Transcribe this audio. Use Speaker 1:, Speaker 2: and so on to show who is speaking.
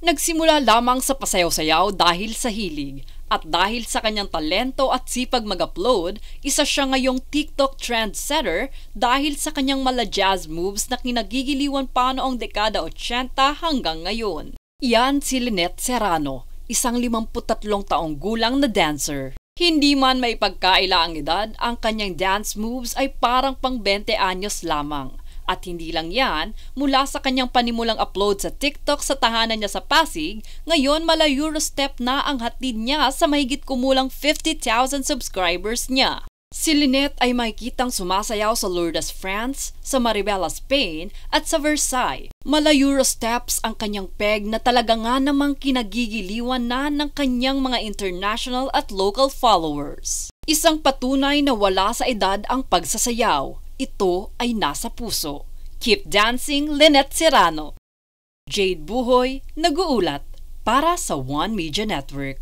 Speaker 1: Nagsimula lamang sa pasayaw-sayaw dahil sa hilig at dahil sa kanyang talento at sipag mag-upload, isa siya ngayong TikTok trendsetter dahil sa kanyang mala-jazz moves na kinagigiliwan pa noong dekada 80 hanggang ngayon. Yan si Lynette Serrano, isang 53 taong gulang na dancer. Hindi man may pagkaila ang edad, ang kanyang dance moves ay parang pang 20 anyos lamang. At hindi lang yan, mula sa kanyang panimulang upload sa TikTok sa tahanan niya sa Pasig, ngayon mala Eurostep na ang hatid niya sa mahigit kumulang 50,000 subscribers niya. Si Lynette ay makikitang sumasayaw sa Lourdes, France, sa Maribela, Spain, at sa Versailles. Mala Eurosteps ang kanyang peg na talaga nga namang kinagigiliwan na ng kanyang mga international at local followers. Isang patunay na wala sa edad ang pagsasayaw. Ito ay nasa puso. Keep dancing, Lynette Serrano. Jade Buhoy, nag-uulat para sa One Media Network.